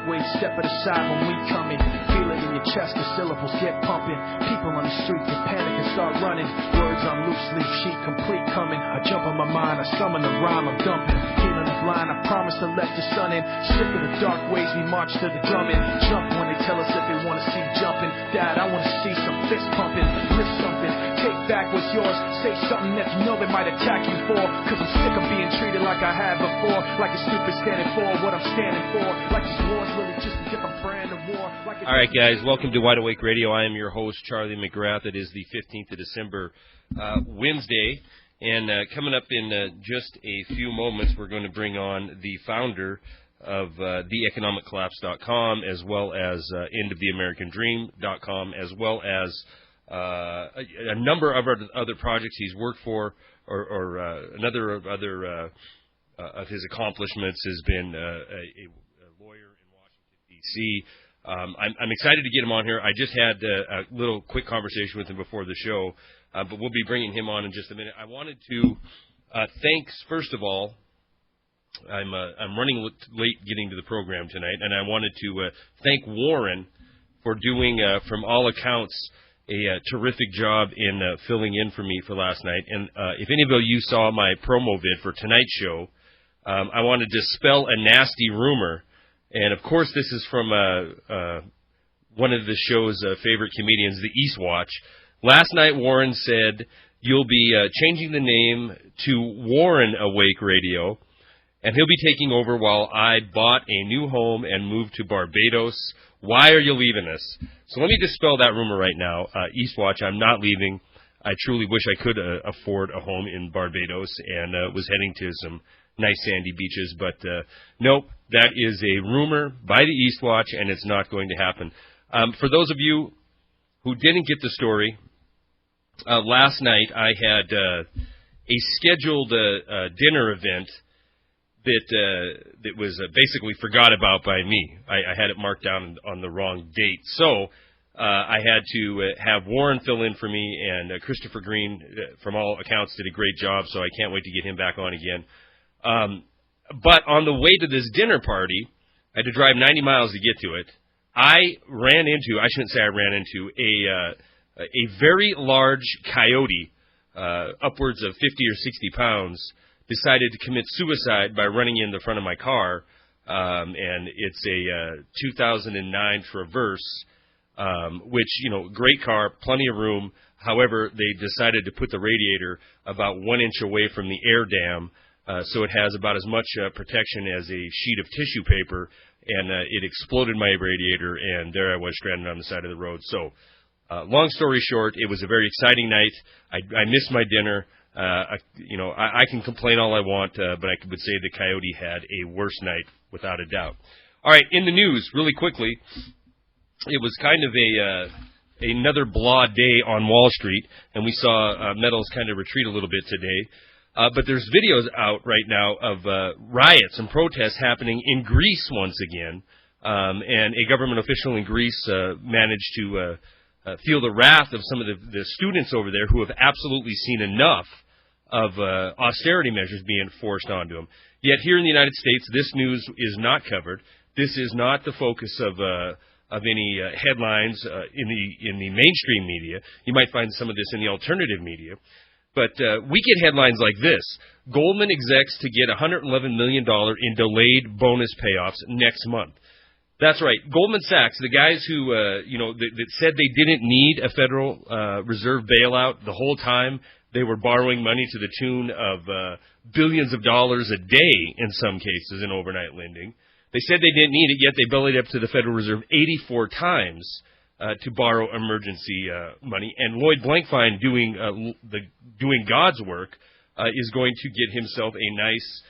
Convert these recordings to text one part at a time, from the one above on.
wave, step at the side when we coming. Feel it in your chest, the syllables get pumping. People on the street get panic and start running. Words on loose leaf sheet, complete coming. I jump on my mind, I summon the rhyme, I'm dumping. Healing the blind, I promise to let the sun in. Sick of the dark ways, we march to the drumming. Jump when they tell us that they want to see jumping. Dad, I want to see some fist pumping. Lift something, take back what's yours. Say something that you know they might attack you for. Cause I'm sick of being treated like I have before. Like a stupid standing for what I'm standing for. Like this war's really just a different brand of war. Like all right, guys, welcome to Wide Awake Radio. I am your host, Charlie McGrath. It is the 15th of December, Wednesday. And coming up in just a few moments, we're going to bring on the founder of theeconomiccollapse.com, as well as endoftheamericandream.com, as well as a number of other projects he's worked for, or another of his accomplishments has been a lawyer in Washington, D.C. I'm excited to get him on here. I just had a little quick conversation with him before the show, but we'll be bringing him on in just a minute. I wanted to first of all, I'm running late getting to the program tonight, and I wanted to thank Warren for doing, from all accounts, a terrific job in filling in for me for last night. And if any of you saw my promo vid for tonight's show, I wanted to dispel a nasty rumor. And, of course, this is from one of the show's favorite comedians, the Eastwatch. Last night, Warren said, you'll be changing the name to Warren Awake Radio, and he'll be taking over while I bought a new home and moved to Barbados. Why are you leaving us? So let me dispel that rumor right now. Eastwatch, I'm not leaving. I truly wish I could afford a home in Barbados and was heading to some nice sandy beaches. But nope, that is a rumor by the Eastwatch, and it's not going to happen. For those of you who didn't get the story, last night I had a scheduled dinner event that was basically forgot about by me. I had it marked down on the wrong date. So I had to have Warren fill in for me, and Christopher Green, from all accounts, did a great job, so I can't wait to get him back on again. But on the way to this dinner party, I had to drive 90 miles to get to it. I shouldn't say I ran into, a very large coyote, upwards of 50 or 60 pounds, decided to commit suicide by running in the front of my car, and it's a 2009 Traverse, which, great car, plenty of room. However, they decided to put the radiator about 1 inch away from the air dam, so it has about as much protection as a sheet of tissue paper, and it exploded my radiator, and there I was stranded on the side of the road. So, long story short, it was a very exciting night. I missed my dinner. I can complain all I want, but I would say the coyote had a worse night, without a doubt. All right, in the news, really quickly, it was kind of another blah day on Wall Street, and we saw metals kind of retreat a little bit today. But there's videos out right now of riots and protests happening in Greece once again, and a government official in Greece managed to feel the wrath of some of the students over there who have absolutely seen enough of austerity measures being forced onto them. Yet here in the United States, this news is not covered. This is not the focus of any headlines in the mainstream media. You might find some of this in the alternative media. But we get headlines like this: Goldman execs to get $111 million in delayed bonus payoffs next month. That's right. Goldman Sachs, the guys who, that said they didn't need a Federal Reserve bailout the whole time they were borrowing money to the tune of billions of dollars a day in some cases in overnight lending. They said they didn't need it, yet they bellied up to the Federal Reserve 84 times to borrow emergency money. And Lloyd Blankfein, doing God's work, is going to get himself a nice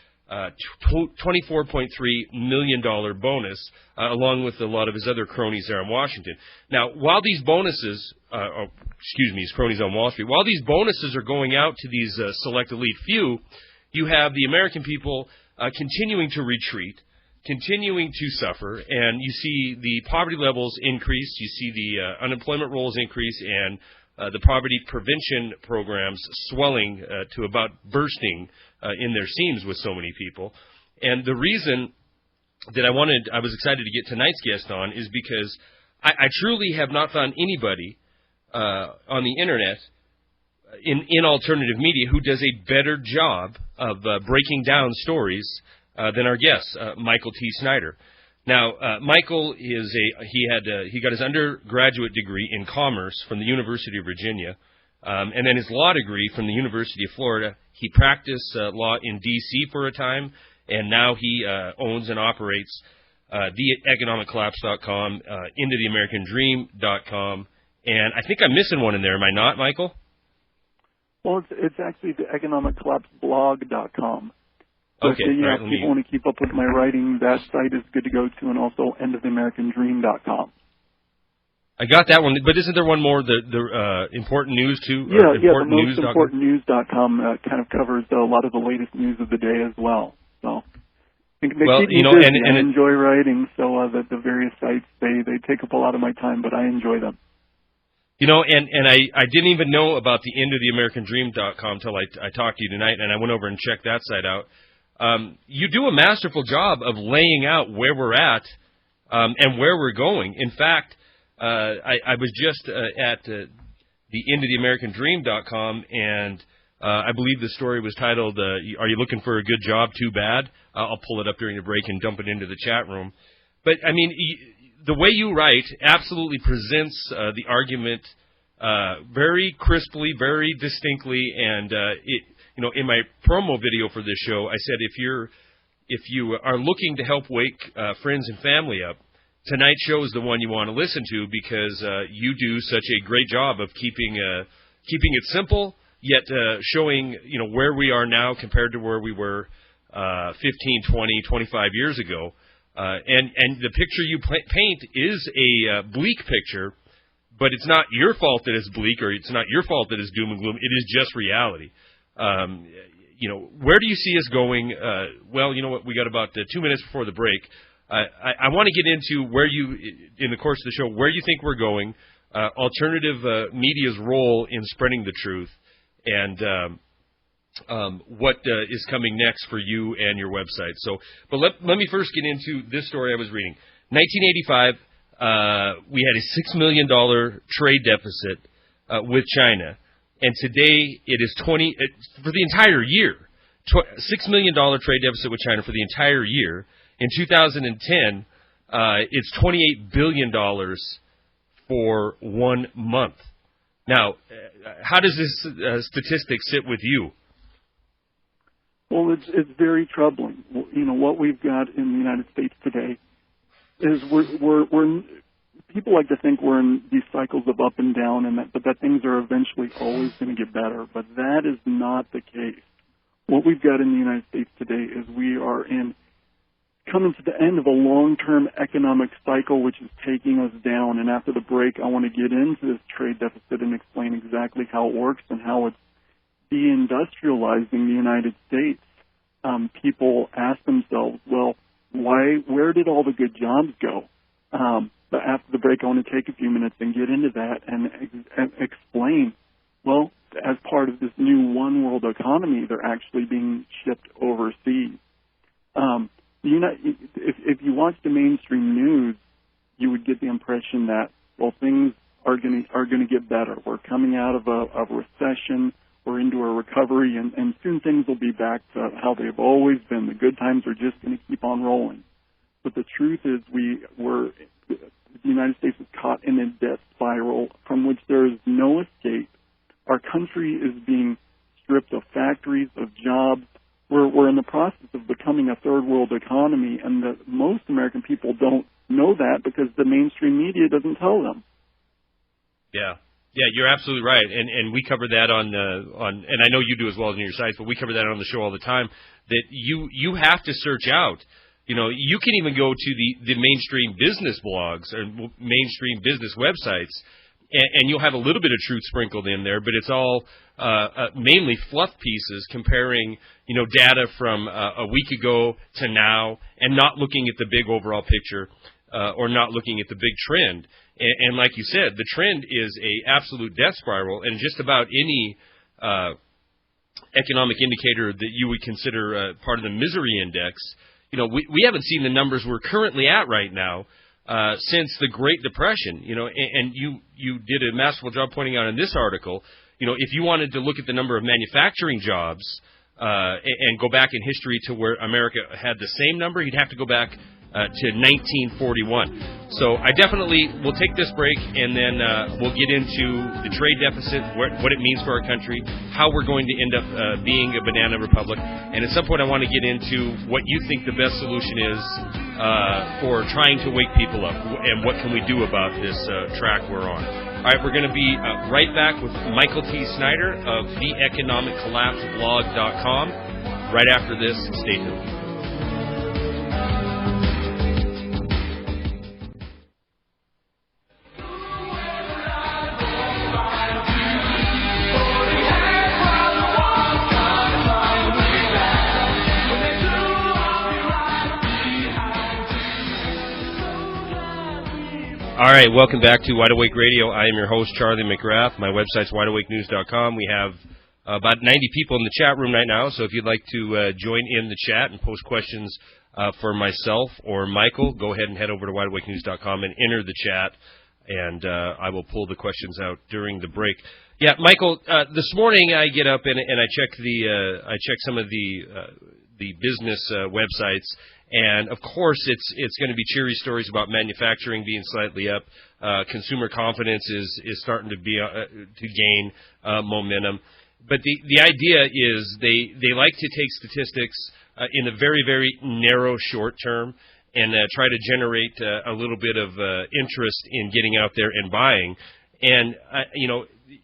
$24.3 million bonus, along with a lot of his other cronies there in Washington. Now, while these bonuses, his cronies on Wall Street, while these bonuses are going out to these select elite few, you have the American people continuing to retreat, continuing to suffer, and you see the poverty levels increase, you see the unemployment rolls increase, and the poverty prevention programs swelling to about bursting in their seams with so many people. And the reason that I was excited to get tonight's guest on is because I truly have not found anybody on the internet in alternative media who does a better job of breaking down stories than our guest, Michael T. Snyder. Now, Michael he got his undergraduate degree in commerce from the University of Virginia, and then his law degree from the University of Florida. He practiced law in D.C. for a time, and now he owns and operates TheEconomicCollapse.com, IntoTheAmericanDream.com, and I think I'm missing one in there. Am I not, Michael? Well, it's actually TheEconomicCollapseBlog.com. Okay. If people want to keep up with my writing, that site is good to go to, and also EndOfTheAmericanDream.com. I got that one, but isn't there one more, the important news too? Yeah, the most important news.com kind of covers a lot of the latest news of the day as well. So, they keep me busy. I enjoy writing, so the various sites, they take up a lot of my time, but I enjoy them. You know, and I didn't even know about the EndOfTheAmericanDream.com until I talked to you tonight, and I went over and checked that site out. You do a masterful job of laying out where we're at and where we're going. In fact, I was just at the EndOfTheAmericanDream.com, and I believe the story was titled, Are You Looking for a Good Job? Too Bad? I'll pull it up during the break and dump it into the chat room. But, I mean, the way you write absolutely presents the argument very crisply, very distinctly, and in my promo video for this show, I said if you are looking to help wake friends and family up, tonight's show is the one you want to listen to because you do such a great job of keeping it simple, yet showing where we are now compared to where we were 15, 20, 25 years ago. And the picture you paint is a bleak picture, but it's not your fault that it's bleak, or it's not your fault that it's doom and gloom. It is just reality. Where do you see us going? Well, you know what? We got about 2 minutes before the break. I want to get into where in the course of the show, where you think we're going, alternative media's role in spreading the truth, and what is coming next for you and your website. So, but let me first get into this story I was reading. 1985, we had a $6 million trade deficit with China, and today it is for the entire year, $6 million trade deficit with China for the entire year. In 2010, it's $28 billion for 1 month. Now, how does this statistic sit with you? Well, it's very troubling. What we've got in the United States today is we're people like to think we're in these cycles of up and down, but that things are eventually always going to get better. But that is not the case. What we've got in the United States today is we are coming to the end of a long-term economic cycle which is taking us down. And after the break, I want to get into this trade deficit and explain exactly how it works and how it's deindustrializing the United States. People ask themselves, well, where did all the good jobs go? But after the break, I want to take a few minutes and get into that and explain, well, as part of this new one world economy, they're actually being shipped overseas. If you watch the mainstream news, you would get the impression that, well, things are going to get better. We're coming out of a recession. We're into a recovery, and soon things will be back to how they've always been. The good times are just going to keep on rolling. But the truth is the United States is caught in a debt spiral from which there is no escape. Our country is being stripped of factories, of jobs. We're in the process of becoming a third world economy, and most American people don't know that because the mainstream media doesn't tell them. Yeah, you're absolutely right, and we cover that on, and I know you do as well on your sites, but we cover that on the show all the time. That you have to search out. You can even go to the mainstream business blogs or mainstream business websites, and you'll have a little bit of truth sprinkled in there, but it's all mainly fluff pieces comparing, data from a week ago to now, and not looking at the big overall picture or not looking at the big trend. And like you said, the trend is a absolute death spiral, and just about any economic indicator that you would consider part of the misery index we haven't seen the numbers we're currently at right now since the Great Depression. And you did a masterful job pointing out in this article, if you wanted to look at the number of manufacturing jobs and go back in history to where America had the same number, you'd have to go back to 1941. So I definitely will take this break, and then we'll get into the trade deficit, what it means for our country, how we're going to end up being a banana republic, and at some point I want to get into what you think the best solution is for trying to wake people up, and what can we do about this track we're on. All right, we're going to be right back with Michael T. Snyder of theeconomiccollapseblog.com right after this. Stay tuned. All right, welcome back to Wide Awake Radio. I am your host, Charlie McGrath. My website's wideawakenews.com. We have about 90 people in the chat room right now, so if you'd like to join in the chat and post questions for myself or Michael, go ahead and head over to wideawakenews.com and enter the chat, and I will pull the questions out during the break. Yeah, Michael, this morning I get up and I check some of the business websites. And of course, it's going to be cheery stories about manufacturing being slightly up. Consumer confidence is starting to gain momentum. But the idea is they like to take statistics in a very, very narrow short term and try to generate a little bit of interest in getting out there and buying. And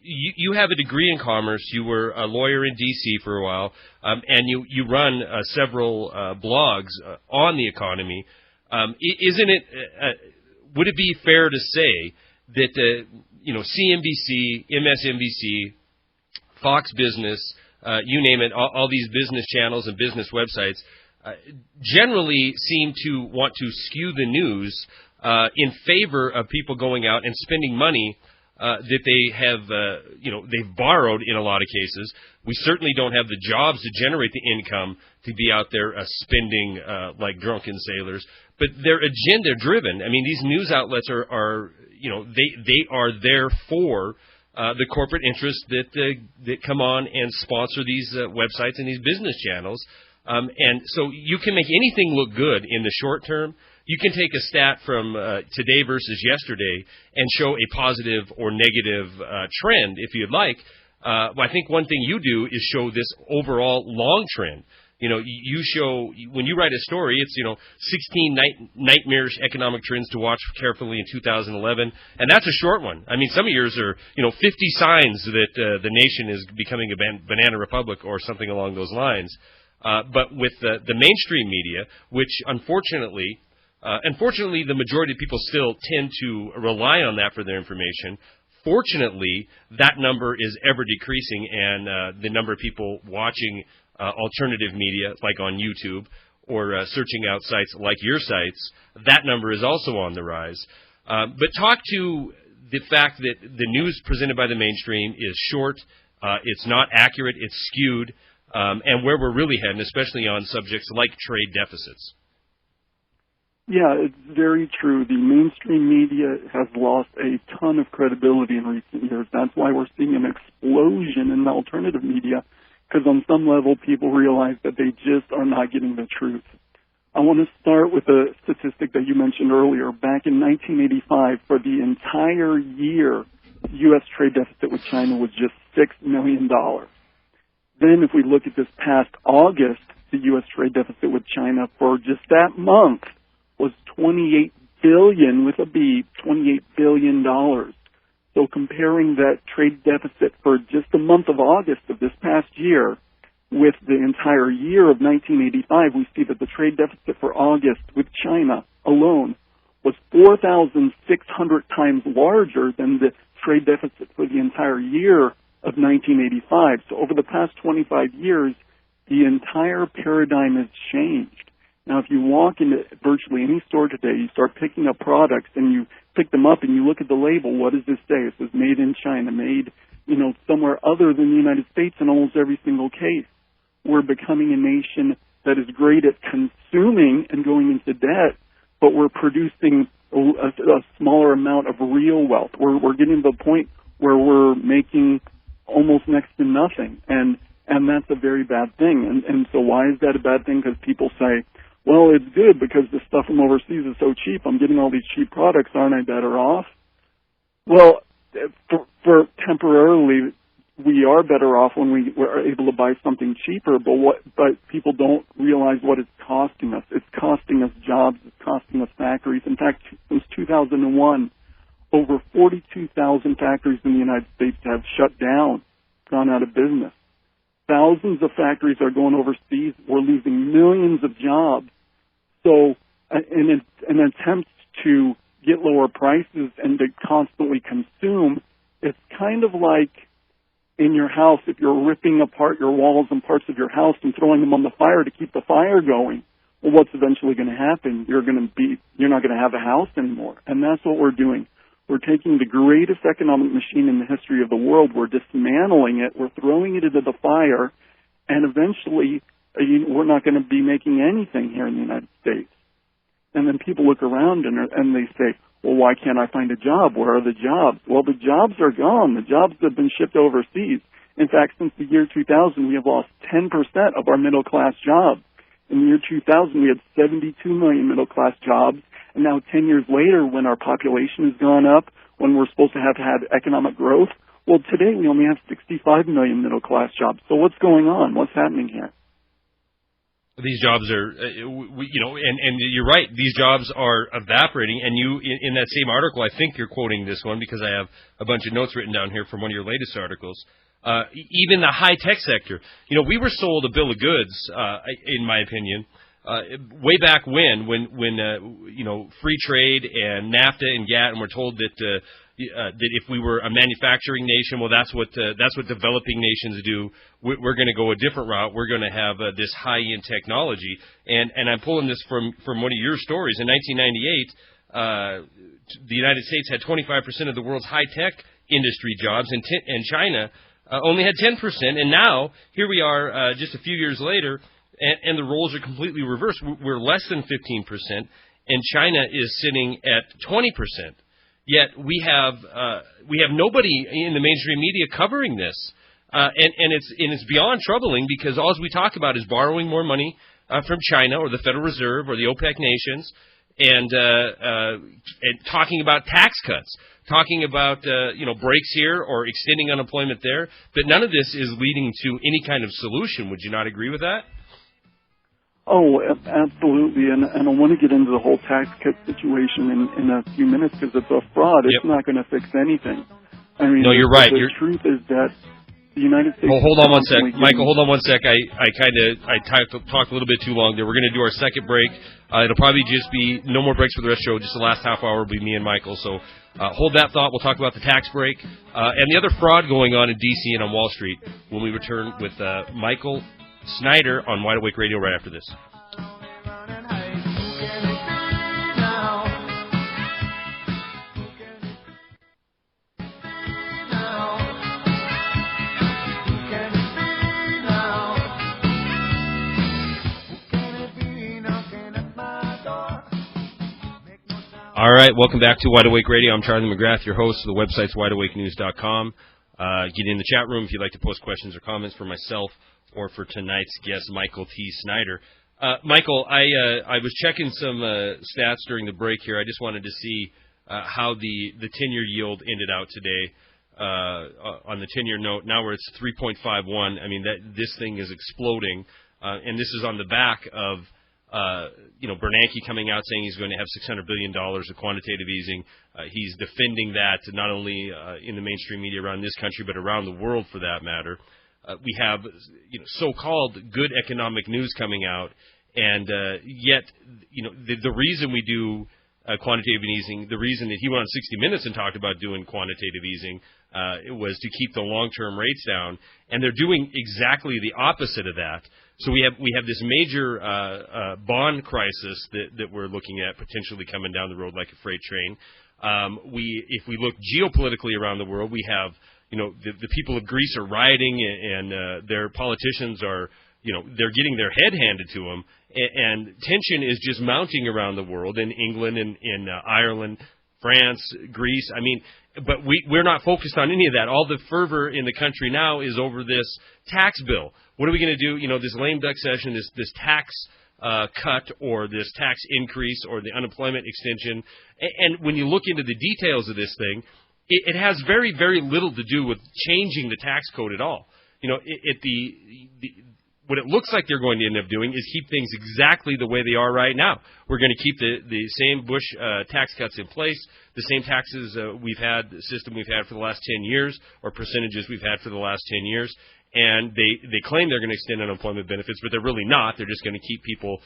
you have a degree in commerce. You were a lawyer in D.C. for a while, and you run several blogs on the economy. Isn't it? Would it be fair to say that CNBC, MSNBC, Fox Business, you name it, all these business channels and business websites generally seem to want to skew the news in favor of people going out and spending money that they have, they've borrowed in a lot of cases. We certainly don't have the jobs to generate the income to be out there spending like drunken sailors. But they're agenda-driven. I mean, these news outlets are they are there for the corporate interests that come on and sponsor these websites and these business channels. And so you can make anything look good in the short term. You can take a stat from today versus yesterday and show a positive or negative trend if you'd like. I think one thing you do is show this overall long trend. You show, when you write a story, it's, 16 nightmarish economic trends to watch carefully in 2011, and that's a short one. I mean, some of yours are, 50 signs that the nation is becoming a banana republic or something along those lines. But with the mainstream media, which unfortunately, the majority of people still tend to rely on that for their information. Fortunately, that number is ever decreasing, and the number of people watching alternative media, like on YouTube, or searching out sites like your sites, that number is also on the rise. But talk to the fact that the news presented by the mainstream is short, it's not accurate, it's skewed, and where we're really heading, especially on subjects like trade deficits. Yeah, it's very true. The mainstream media has lost a ton of credibility in recent years. That's why we're seeing an explosion in the alternative media, because on some level people realize that they just are not getting the truth. I want to start with a statistic that you mentioned earlier. Back in 1985, for the entire year, the U.S. trade deficit with China was just $6 million. Then if we look at this past August, the U.S. trade deficit with China for just that month was $28 billion with a B, $28 billion. So comparing that trade deficit for just the month of August of this past year with the entire year of 1985, we see that the trade deficit for August with China alone was 4,600 times larger than the trade deficit for the entire year of 1985. So over the past 25 years, the entire paradigm has changed. Now, if you walk into virtually any store today, you start picking up products and you pick them up and you look at the label, what does this say? It says made in China, made, somewhere other than the United States in almost every single case. We're becoming a nation that is great at consuming and going into debt, but we're producing a smaller amount of real wealth. We're getting to the point where we're making almost next to nothing, and that's a very bad thing. And so why is that a bad thing? Because people say, well, it's good because the stuff from overseas is so cheap. I'm getting all these cheap products. Aren't I better off? Well, for temporarily, we are better off when we are able to buy something cheaper, but people don't realize what it's costing us. It's costing us jobs. It's costing us factories. In fact, since 2001, over 42,000 factories in the United States have shut down, gone out of business. Thousands of factories are going overseas. We're losing millions of jobs. So in an attempt to get lower prices and to constantly consume, it's kind of like in your house, if you're ripping apart your walls and parts of your house and throwing them on the fire to keep the fire going, well, what's eventually going to happen? You're not going to have a house anymore. And that's what we're doing. We're taking the greatest economic machine in the history of the world. We're dismantling it. We're throwing it into the fire. And eventually, we're not going to be making anything here in the United States. And then people look around and they say, well, why can't I find a job? Where are the jobs? Well, the jobs are gone. The jobs have been shipped overseas. In fact, since the year 2000, we have lost 10% of our middle-class jobs. In the year 2000, we had 72 million middle-class jobs. And now 10 years later, when our population has gone up, when we're supposed to have had economic growth, well, today we only have 65 million middle-class jobs. So what's going on? What's happening here? These jobs are, and you're right, these jobs are evaporating. And you, in that same article, I think you're quoting this one because I have a bunch of notes written down here from one of your latest articles. Even the high-tech sector. We were sold a bill of goods, in my opinion, way back when free trade and NAFTA and GATT, and we're told that if we were a manufacturing nation, well, that's what developing nations do. We're going to go a different route. We're going to have this high-end technology, and I'm pulling this from one of your stories. In 1998, the United States had 25% of the world's high-tech industry jobs, and China only had 10%. And now here we are, just a few years later. And the roles are completely reversed. We're less than 15%, and China is sitting at 20%. Yet we have nobody in the mainstream media covering this, and it's beyond troubling because all we talk about is borrowing more money from China or the Federal Reserve or the OPEC nations, and talking about tax cuts, talking about breaks here or extending unemployment there. But none of this is leading to any kind of solution. Would you not agree with that? Oh, absolutely, and I want to get into the whole tax cut situation in a few minutes because it's a fraud. It's not going to fix anything. I mean, no, you're right. The truth is that the United States... Oh, hold on one sec. Michael, hold on one sec. I talked a little bit too long there. We're going to do our second break. It'll probably just be no more breaks for the rest of the show. Just the last half hour will be me and Michael. So hold that thought. We'll talk about the tax break and the other fraud going on in D.C. and on Wall Street when we return with Michael Snyder on Wide Awake Radio right after this. All right, welcome back to Wide Awake Radio. I'm Charlie McGrath, your host. The website's wideawakenews.com. Get in the chat room if you'd like to post questions or comments for myself or for tonight's guest, Michael T. Snyder. Michael, I was checking some stats during the break here. I just wanted to see how the 10-year yield ended out today on the 10-year note. Now we're at 3.51. I mean, this thing is exploding, and this is on the back of Bernanke coming out saying he's going to have $600 billion of quantitative easing. He's defending that not only in the mainstream media around this country, but around the world for that matter. We have so-called good economic news coming out, and yet the reason we do quantitative easing, the reason that he went on 60 Minutes and talked about doing quantitative easing, it was to keep the long-term rates down, and they're doing exactly the opposite of that. So we have this major bond crisis that we're looking at potentially coming down the road like a freight train. If we look geopolitically around the world, we have the people of Greece are rioting and their politicians are they're getting their head handed to them, and tension is just mounting around the world in England and in Ireland, France, Greece. I mean, but we're not focused on any of that. All the fervor in the country now is over this tax bill. What are we going to do? This lame duck session, this tax cut or this tax increase or the unemployment extension. And when you look into the details of this thing, it has very, very little to do with changing the tax code at all. What it looks like they're going to end up doing is keep things exactly the way they are right now. We're going to keep the same Bush tax cuts in place, the same taxes the system we've had for the last 10 years, or percentages we've had for the last 10 years. And they claim they're going to extend unemployment benefits, but they're really not. They're just going to keep people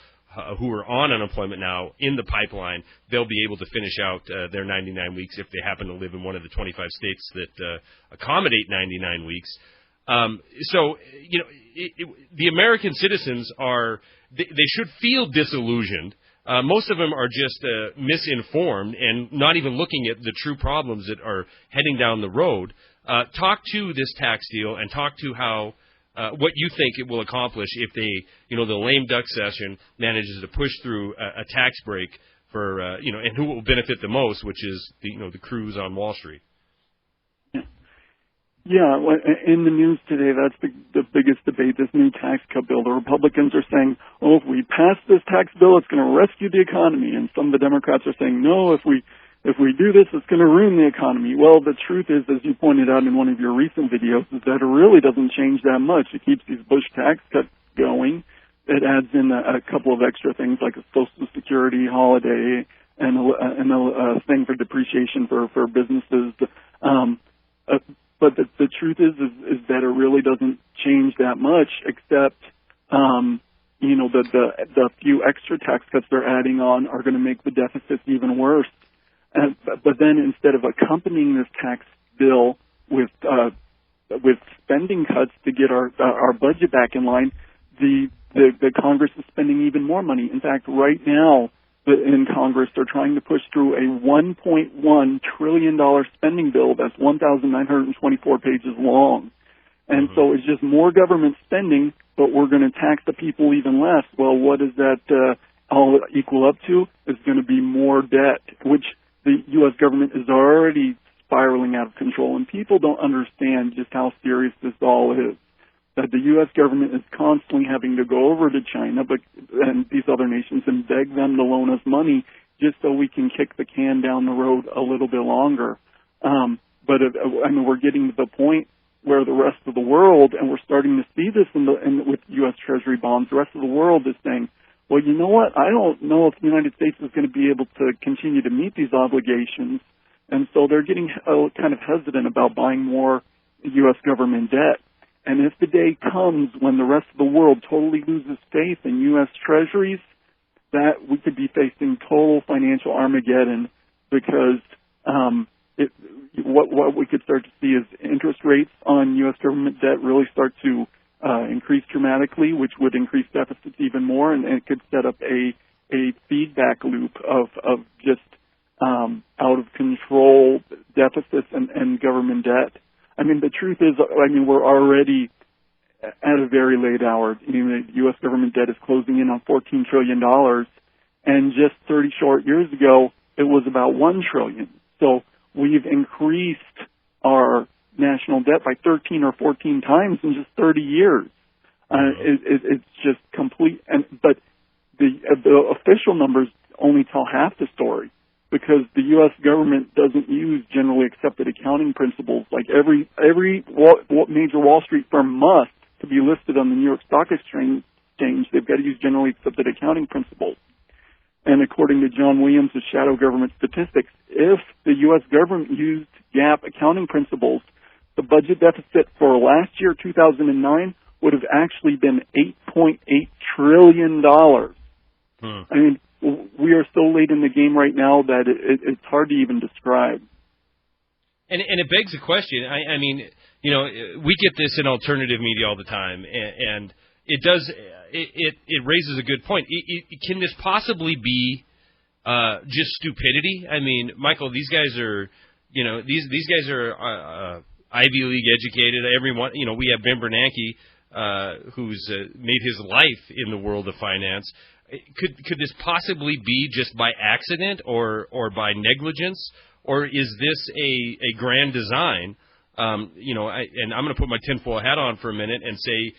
who are on unemployment now in the pipeline. They'll be able to finish out their 99 weeks if they happen to live in one of the 25 states that accommodate 99 weeks. The American citizens they should feel disillusioned. Most of them are just misinformed and not even looking at the true problems that are heading down the road. Talk to this tax deal and talk to how what you think it will accomplish if the lame duck session manages to push through a tax break for and who will benefit the most, which is the crews on Wall Street. Yeah, in the news today, that's the biggest debate, this new tax cut bill. The Republicans are saying, if we pass this tax bill, it's going to rescue the economy. And some of the Democrats are saying, no, if we do this, it's going to ruin the economy. Well, the truth is, as you pointed out in one of your recent videos, is that it really doesn't change that much. It keeps these Bush tax cuts going. It adds in a couple of extra things like a Social Security holiday and a thing for depreciation for businesses. But the truth is that it really doesn't change that much, except the few extra tax cuts they're adding on are going to make the deficits even worse. But then instead of accompanying this tax bill with spending cuts to get our budget back in line, the Congress is spending even more money. In fact, right now in Congress, they're trying to push through a $1.1 trillion spending bill that's 1,924 pages long. And so it's just more government spending, but we're going to tax the people even less. Well, what does that all equal up to? It's going to be more debt, which the U.S. government is already spiraling out of control. And people don't understand just how serious this all is. That the U.S. government is constantly having to go over to China and these other nations and beg them to loan us money just so we can kick the can down the road a little bit longer. We're getting to the point where the rest of the world, and we're starting to see this with U.S. Treasury bonds, the rest of the world is saying, well, you know what? I don't know if the United States is going to be able to continue to meet these obligations. And so they're getting kind of hesitant about buying more U.S. government debt. And if the day comes when the rest of the world totally loses faith in U.S. Treasuries, that we could be facing total financial Armageddon, because what we could start to see is interest rates on U.S. government debt really start to increase dramatically, which would increase deficits even more, and it could set up a feedback loop of just out of control deficits and government debt. I mean, the truth is, we're already at a very late hour. The U.S. government debt is closing in on $14 trillion, and just 30 short years ago, it was about $1 trillion. So we've increased our national debt by 13 or 14 times in just 30 years. It's just complete. But the official numbers only tell half the story, because the U.S. government doesn't use generally accepted accounting principles. Like every major Wall Street firm must, to be listed on the New York Stock Exchange, they've got to use generally accepted accounting principles. And according to John Williams of Shadow Government Statistics, if the U.S. government used GAAP accounting principles, the budget deficit for last year, 2009, would have actually been $8.8 trillion. I mean, we are so late in the game right now that it's hard to even describe. And it begs the question. I mean, we get this in alternative media all the time, and it does. It raises a good point. Can this possibly be just stupidity? I mean, Michael, these guys are, these guys are Ivy League educated. Everyone, we have Ben Bernanke, who's made his life in the world of finance. Could this possibly be just by accident or by negligence, or is this a grand design? And I'm going to put my tinfoil hat on for a minute and say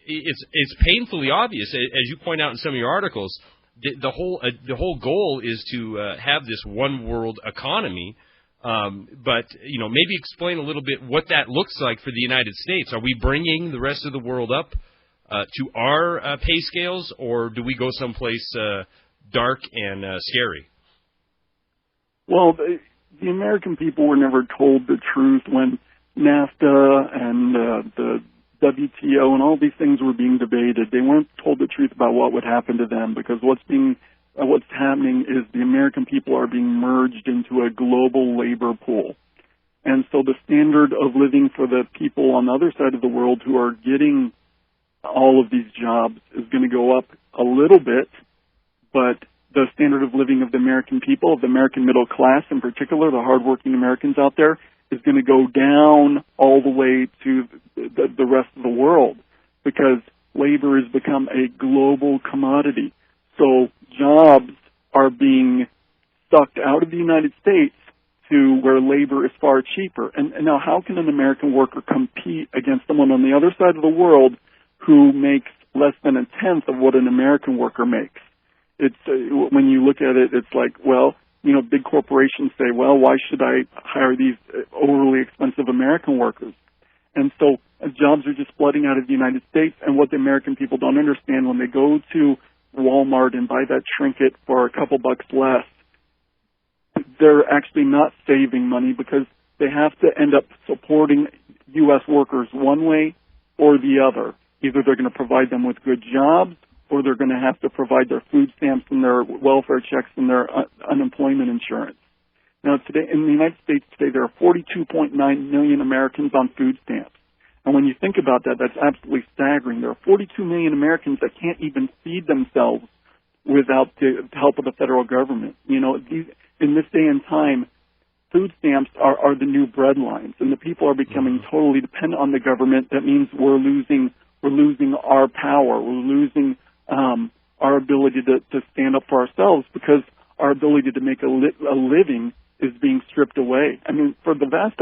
it's painfully obvious, as you point out in some of your articles. The whole goal is to have this one world economy, but maybe explain a little bit what that looks like for the United States. Are we bringing the rest of the world up to our pay scales, or do we go someplace dark and scary? Well, the American people were never told the truth when NAFTA and the WTO and all these things were being debated. They weren't told the truth about what would happen to them, because what's happening is the American people are being merged into a global labor pool. And so the standard of living for the people on the other side of the world who are getting all of these jobs is going to go up a little bit, but the standard of living of the American people, of the American middle class in particular, the hardworking Americans out there, is going to go down all the way to the rest of the world, because labor has become a global commodity. So jobs are being sucked out of the United States to where labor is far cheaper. And now how can an American worker compete against someone on the other side of the world who makes less than a tenth of what an American worker makes? It's when you look at it, it's like, well, big corporations say, well, why should I hire these overly expensive American workers? And so jobs are just flooding out of the United States. And what the American people don't understand, when they go to Walmart and buy that trinket for a couple bucks less, they're actually not saving money, because they have to end up supporting U.S. workers one way or the other. Either they're going to provide them with good jobs, or they're going to have to provide their food stamps and their welfare checks and their unemployment insurance. Now, today in the United States today, there are 42.9 million Americans on food stamps. And when you think about that, that's absolutely staggering. There are 42 million Americans that can't even feed themselves without the help of the federal government. In this day and time, food stamps are the new bread lines, and the people are becoming totally dependent on the government. That means we're losing our power. We're losing our ability to stand up for ourselves, because our ability to make a living is being stripped away. I mean, for the vast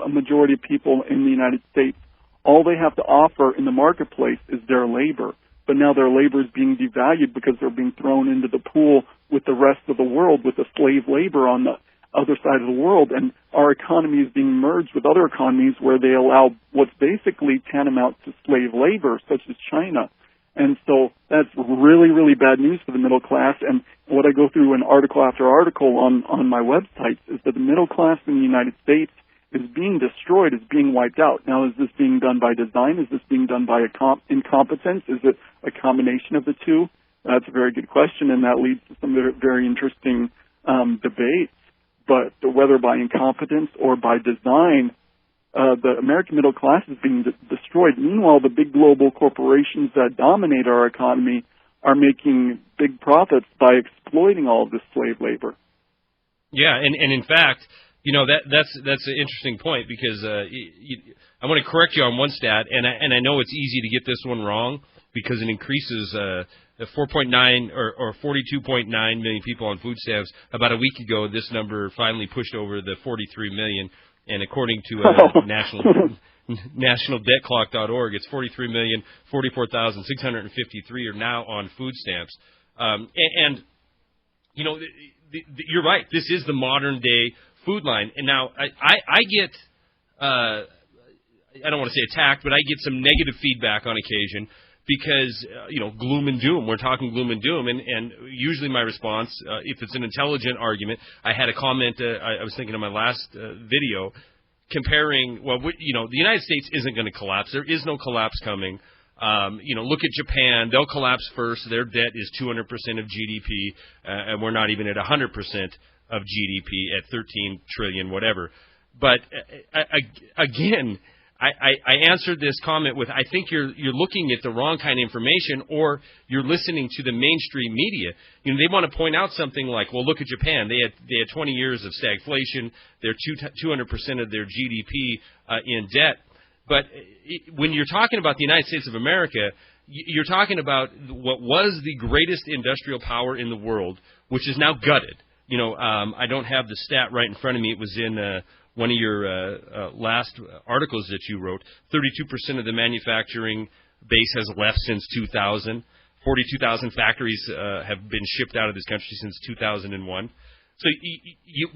majority of people in the United States, all they have to offer in the marketplace is their labor. But now their labor is being devalued because they're being thrown into the pool with the rest of the world, with the slave labor on the other side of the world. And our economy is being merged with other economies where they allow what's basically tantamount to slave labor, such as China. And so that's really, really bad news for the middle class. And what I go through in article after article on my websites is that the middle class in the United States is being destroyed, is being wiped out. Now, is this being done by design? Is this being done by incompetence? Is it a combination of the two? That's a very good question, and that leads to some very interesting debates. But whether by incompetence or by design, the American middle class is being destroyed. Meanwhile, the big global corporations that dominate our economy are making big profits by exploiting all of this slave labor. Yeah, and in fact, that's an interesting point, because I want to correct you on one stat, and I know it's easy to get this one wrong because it increases 4.9 or 42.9 million people on food stamps. About a week ago, this number finally pushed over the 43 million. And according to nationaldebtclock.org, it's 43,044,653 are now on food stamps. You're right. This is the modern day food line. And now I get, I don't want to say attacked, but I get some negative feedback on occasion because, gloom and doom. We're talking gloom and doom. And usually my response, if it's an intelligent argument, I had a comment, I was thinking of my last video, comparing, the United States isn't going to collapse. There is no collapse coming. Look at Japan. They'll collapse first. Their debt is 200% of GDP, and we're not even at 100% of GDP at 13 trillion, whatever. But again, I answered this comment with, I think you're looking at the wrong kind of information, or you're listening to the mainstream media. They want to point out something like, well, look at Japan. They had 20 years of stagflation. They're 200% of their GDP in debt. But when you're talking about the United States of America, you're talking about what was the greatest industrial power in the world, which is now gutted. I don't have the stat right in front of me. It was in one of your last articles that you wrote. 32% of the manufacturing base has left since 2000. 42,000 factories have been shipped out of this country since 2001. So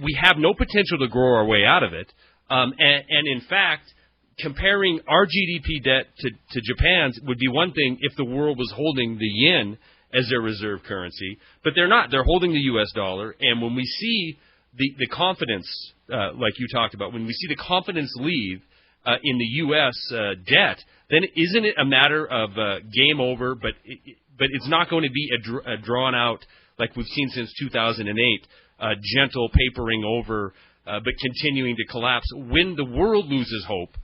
we have no potential to grow our way out of it. And in fact, comparing our GDP debt to Japan's would be one thing if the world was holding the yen as their reserve currency, but they're not. They're holding the U.S. dollar, and when we see the confidence, like you talked about, when we see the confidence leave in the U.S. Debt, then isn't it a matter of game over, but it's not going to be a drawn out, like we've seen since 2008, gentle papering over, but continuing to collapse. When the world loses hope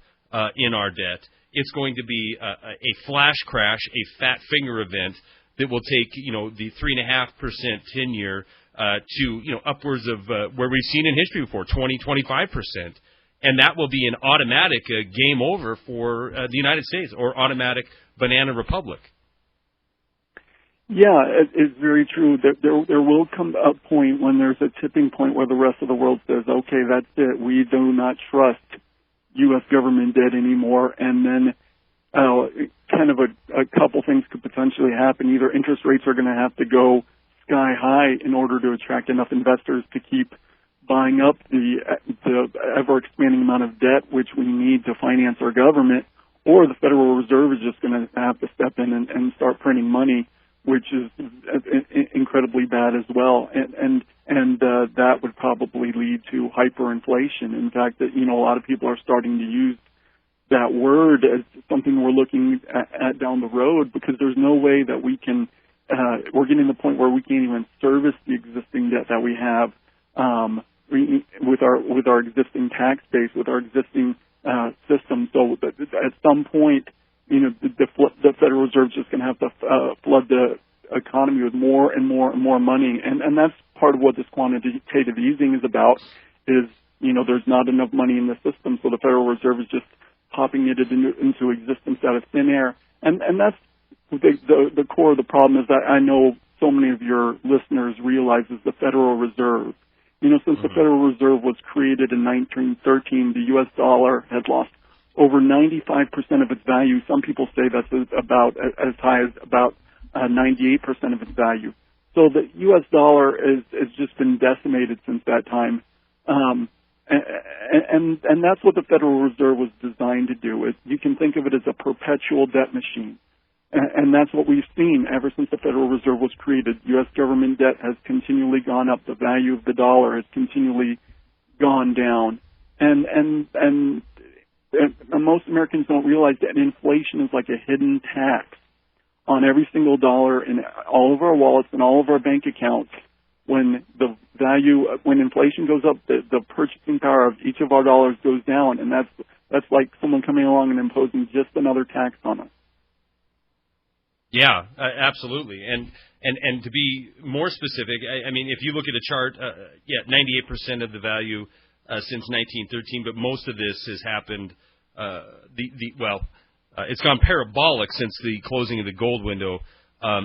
in our debt, it's going to be a flash crash, a fat finger event that will take, the 3.5% 10-year to, upwards of where we've seen in history before, 25%. And that will be an automatic game over for the United States, or automatic banana republic. Yeah, it's very true. There will come a point when there's a tipping point where the rest of the world says, okay, that's it. We do not trust U.S. government debt anymore. And then kind of a couple things could potentially happen. Either interest rates are going to have to go sky high in order to attract enough investors to keep buying up the ever-expanding amount of debt which we need to finance our government, or the Federal Reserve is just going to have to step in and start printing money, which is incredibly bad as well, and that would probably lead to hyperinflation. In fact, that a lot of people are starting to use that word as something we're looking at down the road, because there's no way that we can. We're getting to the point where we can't even service the existing debt that we have with our existing tax base, with our existing system. So at some point, the Federal Reserve is just going to have to flood the economy with more and more and more money, and that's part of what this quantitative easing is about. Is there's not enough money in the system, so the Federal Reserve is just popping it into existence out of thin air, and that's the core of the problem. Is that I know so many of your listeners realize is the Federal Reserve. Since the Federal Reserve was created in 1913, the U.S. dollar has lost over 95% of its value. Some people say that's about as high as about 98% of its value. So the U.S. dollar has just been decimated since that time. And that's what the Federal Reserve was designed to do. You can think of it as a perpetual debt machine. And that's what we've seen ever since the Federal Reserve was created. U.S. government debt has continually gone up. The value of the dollar has continually gone down. And most Americans don't realize that inflation is like a hidden tax on every single dollar in all of our wallets and all of our bank accounts. When inflation goes up, the purchasing power of each of our dollars goes down, and that's like someone coming along and imposing just another tax on us. Yeah, absolutely. And to be more specific, I mean, if you look at a chart, 98% of the value since 1913, but most of this has happened. It's gone parabolic since the closing of the gold window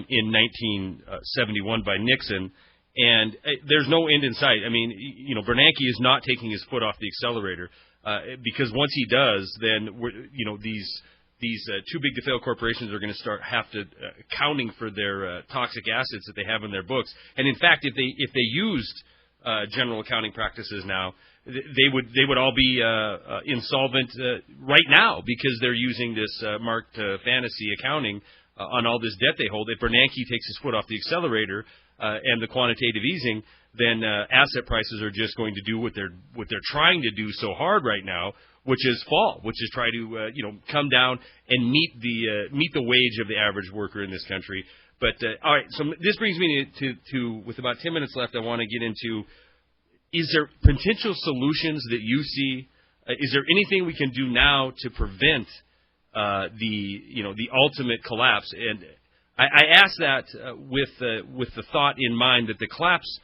in 1971 by Nixon, and there's no end in sight. I mean, Bernanke is not taking his foot off the accelerator because once he does, then these too big to fail corporations are going to start accounting for their toxic assets that they have in their books. And in fact, if they used general accounting practices now, they would all be insolvent right now because they're using this marked fantasy accounting on all this debt they hold. If Bernanke takes his foot off the accelerator and the quantitative easing, then asset prices are just going to do what they're trying to do so hard right now, which is fall, which is try to come down and meet the wage of the average worker in this country. But all right, so this brings me to with about 10 minutes left, I want to get into: is there potential solutions that you see? Is there anything we can do now to prevent the ultimate collapse? And I ask that with the thought in mind that the collapse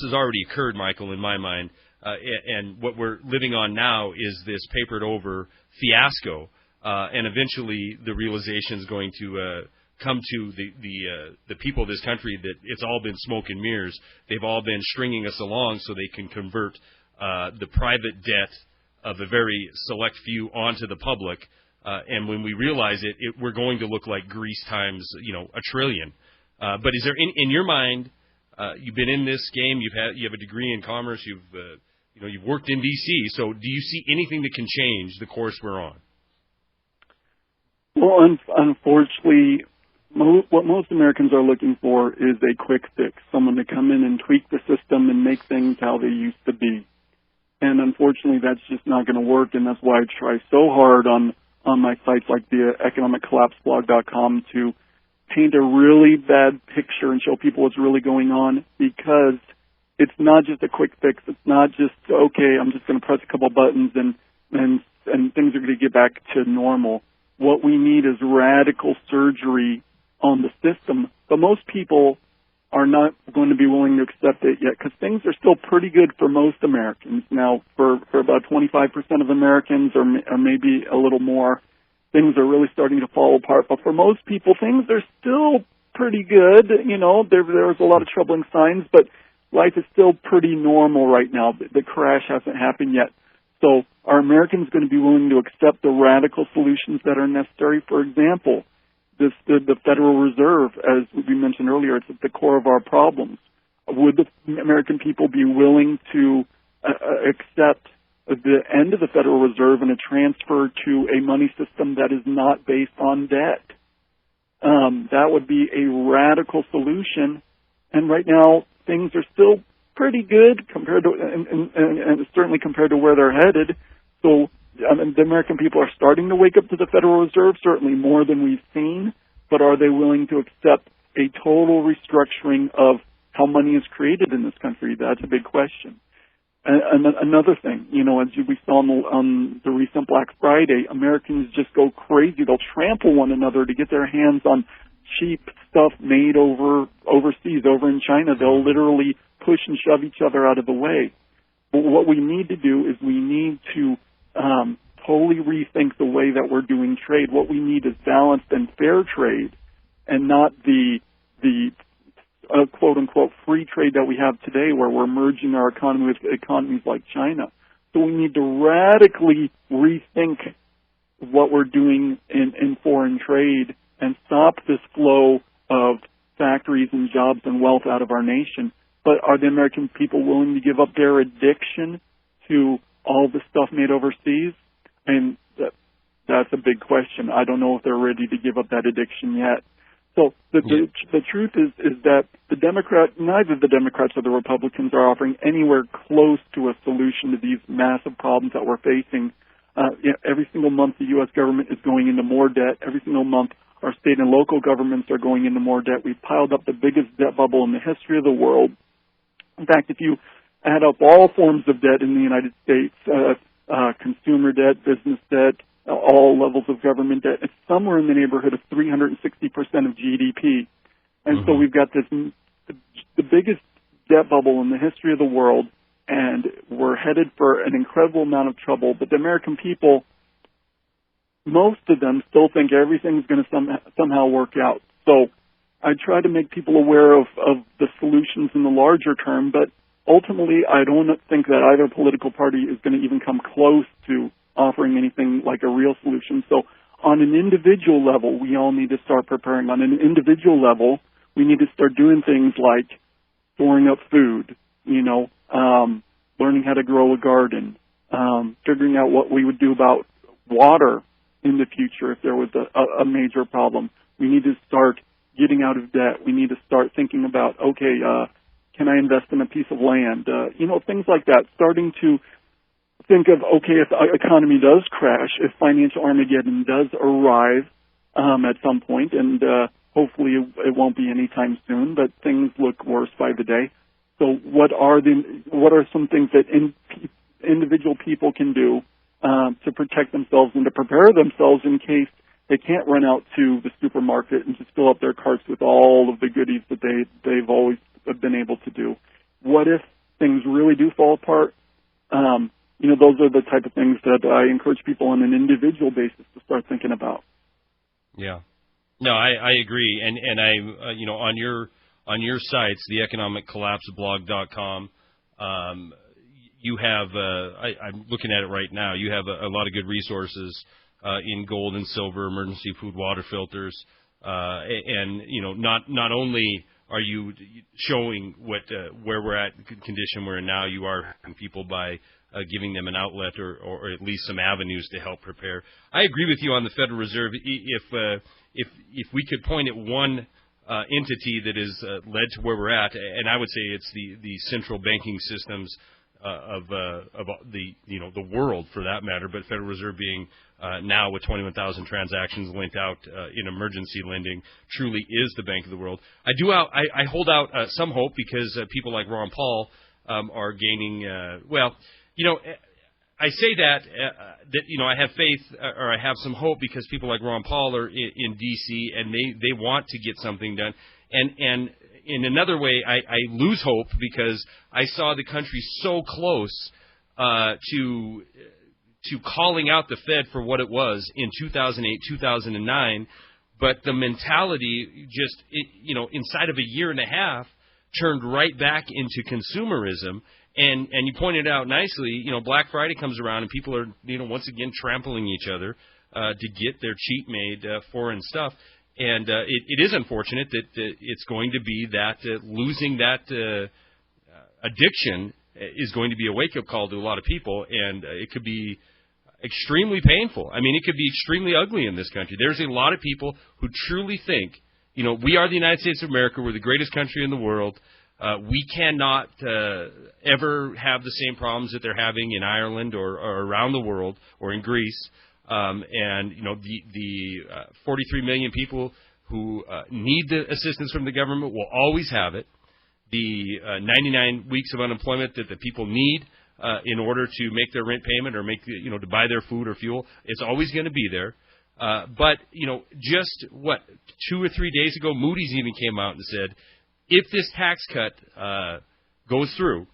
has already occurred, Michael, in my mind. And what we're living on now is this papered over fiasco, and eventually the realization is going to come to the people of this country that it's all been smoke and mirrors. They've all been stringing us along so they can convert the private debt of a very select few onto the public. And when we realize it, we're going to look like Greece times, a trillion. But is there in your mind? You've been in this game. You have a degree in commerce. You've worked in D.C. So do you see anything that can change the course we're on? Well, unfortunately, what most Americans are looking for is a quick fix, someone to come in and tweak the system and make things how they used to be. And unfortunately, that's just not going to work, and that's why I try so hard on my sites like the economiccollapseblog.com to paint a really bad picture and show people what's really going on, because it's not just a quick fix. It's not just, okay, I'm just going to press a couple buttons and things are going to get back to normal. What we need is radical surgery on the system, but most people are not going to be willing to accept it yet, because things are still pretty good for most Americans. Now, for about 25% of Americans, or maybe a little more, things are really starting to fall apart. But for most people, things are still pretty good. There's a lot of troubling signs, but life is still pretty normal right now. The crash hasn't happened yet. So are Americans going to be willing to accept the radical solutions that are necessary? For example, the Federal Reserve, as we mentioned earlier, it's at the core of our problems. Would the American people be willing to accept the end of the Federal Reserve and a transfer to a money system that is not based on debt? That would be a radical solution. And right now, things are still pretty good compared to, and certainly compared to where they're headed. So the American people are starting to wake up to the Federal Reserve, certainly more than we've seen, but are they willing to accept a total restructuring of how money is created in this country? That's a big question. And another thing, as we saw on the recent Black Friday, Americans just go crazy. They'll trample one another to get their hands on cheap stuff made overseas, over in China. They'll literally push and shove each other out of the way. But what we need to do is we need to totally rethink the way that we're doing trade. What we need is balanced and fair trade, and not the quote-unquote free trade that we have today, where we're merging our economy with economies like China. So we need to radically rethink what we're doing in foreign trade and stop this flow of factories and jobs and wealth out of our nation. But are the American people willing to give up their addiction to all the stuff made overseas? And that's a big question. I don't know if they're ready to give up that addiction yet. So the truth is that neither the Democrats or the Republicans are offering anywhere close to a solution to these massive problems that we're facing. Every single month the U.S. government is going into more debt. Every single month our state and local governments are going into more debt. We've piled up the biggest debt bubble in the history of the world. In fact, if you add up all forms of debt in the United States, consumer debt, business debt, all levels of government debt, it's somewhere in the neighborhood of 360% of GDP. And so we've got the biggest debt bubble in the history of the world, and we're headed for an incredible amount of trouble. But the American people, most of them still think everything's going to somehow work out. So I try to make people aware of the solutions in the larger term, but ultimately I don't think that either political party is going to even come close to offering anything like a real solution. So on an individual level, we all need to start preparing. On an individual level, we need to start doing things like storing up food, learning how to grow a garden, figuring out what we would do about water in the future if there was a major problem. We need to start getting out of debt. We need to start thinking about, can I invest in a piece of land? Things like that. Starting to think of, if the economy does crash, if financial Armageddon does arrive at some point, and hopefully it won't be anytime soon, but things look worse by the day. So what are some things that individual people can do to protect themselves and to prepare themselves in case they can't run out to the supermarket and just fill up their carts with all of the goodies that they've always been able to do? What if things really do fall apart? those are the type of things that I encourage people on an individual basis to start thinking about. Yeah. No, I agree. And I, on your sites, the economiccollapseblog.com, you have, I'm looking at it right now, you have a lot of good resources in gold and silver, emergency food water filters, and not only are you showing where we're at, condition we're in now, you are helping people by giving them an outlet or at least some avenues to help prepare. I agree with you on the Federal Reserve. If we could point at one entity that has led to where we're at, and I would say it's the central banking systems of the world for that matter, but Federal Reserve being now with 21,000 transactions linked out in emergency lending truly is the bank of the world. I hold out some hope because people like Ron Paul are gaining I say that I have faith or I have some hope because people like Ron Paul are in D.C. and they want to get something done. And in another way, I lose hope because I saw the country so close to calling out the Fed for what it was in 2008, 2009, but the mentality just inside of a year and a half turned right back into consumerism. And you pointed out nicely, Black Friday comes around and people are, once again trampling each other to get their cheap-made foreign stuff. And it is unfortunate that it's going to be that losing that addiction is going to be a wake-up call to a lot of people, and it could be extremely painful. I mean, it could be extremely ugly in this country. There's a lot of people who truly think, we are the United States of America. We're the greatest country in the world. We cannot ever have the same problems that they're having in Ireland or around the world or in Greece. The 43 million people who need the assistance from the government will always have it. The 99 weeks of unemployment that the people need in order to make their rent payment or to buy their food or fuel, it's always going to be there. But just 2 or 3 days ago, Moody's even came out and said, if this tax cut goes through,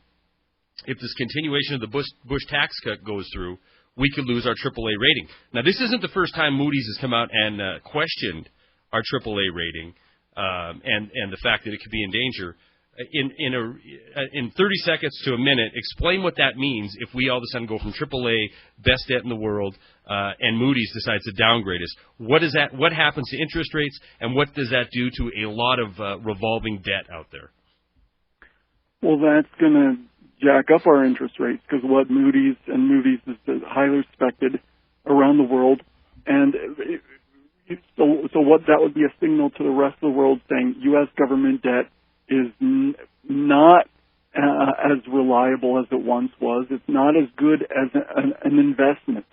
if this continuation of the Bush tax cut goes through, we could lose our AAA rating. Now, this isn't the first time Moody's has come out and questioned our AAA rating and the fact that it could be in danger. In 30 seconds to a minute, explain what that means if we all of a sudden go from AAA, best debt in the world, and Moody's decides to downgrade us. What happens to interest rates, and what does that do to a lot of revolving debt out there? Well, that's going to jack up our interest rates because Moody's is highly respected around the world, and so what that would be a signal to the rest of the world saying U.S. government debt is not as reliable as it once was. It's not as good as an investment.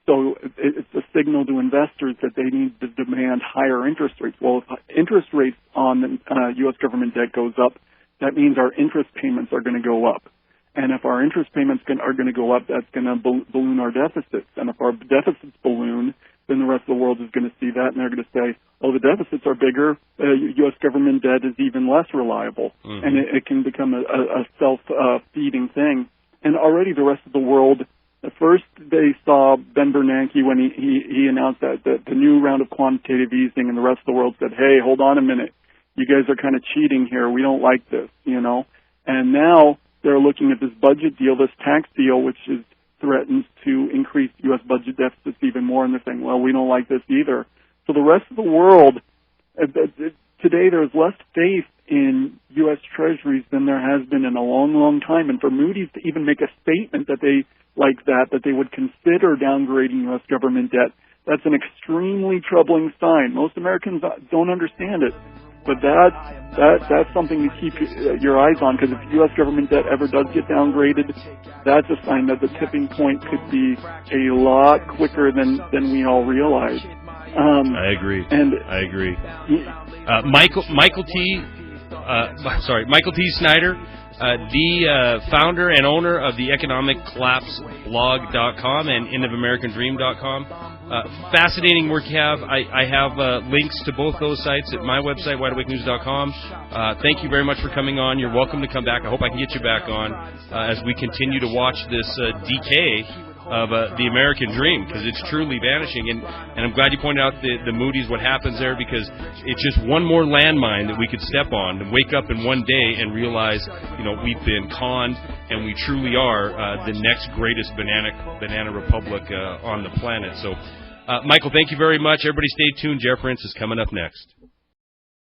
So it's a signal to investors that they need to demand higher interest rates. Well, if interest rates on U.S. government debt goes up, that means our interest payments are going to go up. And if our interest payments are going to go up, that's going to balloon our deficits. And if our deficits balloon, then the rest of the world is going to see that, and they're going to say, oh, the deficits are bigger, U.S. government debt is even less reliable. Mm-hmm. And it can become a self-feeding thing. And already the rest of the world, at first they saw Ben Bernanke when he announced that the new round of quantitative easing, and the rest of the world said, hey, hold on a minute, you guys are kind of cheating here, we don't like this, And now they're looking at this budget deal, this tax deal, which threatens to increase U.S. budget deficits even more, and they're saying, well, we don't like this either. So the rest of the world, today there's less faith in U.S. Treasuries than there has been in a long, long time. And for Moody's to even make a statement that they would consider downgrading U.S. government debt, that's an extremely troubling sign. Most Americans don't understand it. But that's something to keep your eyes on, because if U.S. government debt ever does get downgraded, that's a sign that the tipping point could be a lot quicker than we all realize. I agree. Michael T. Snyder the founder and owner of the economiccollapseblog.com and endofamerican.dream.com. Fascinating work you have. I have links to both those sites at my website, wideawakenews.com. Thank you very much for coming on. You're welcome to come back. I hope I can get you back on as we continue to watch this decay of the American dream, because it's truly vanishing. And I'm glad you pointed out the Moody's, what happens there, because it's just one more landmine that we could step on and wake up in one day and realize, we've been conned and we truly are the next greatest banana republic on the planet. So, Michael, thank you very much. Everybody stay tuned. Jeff Rentz is coming up next.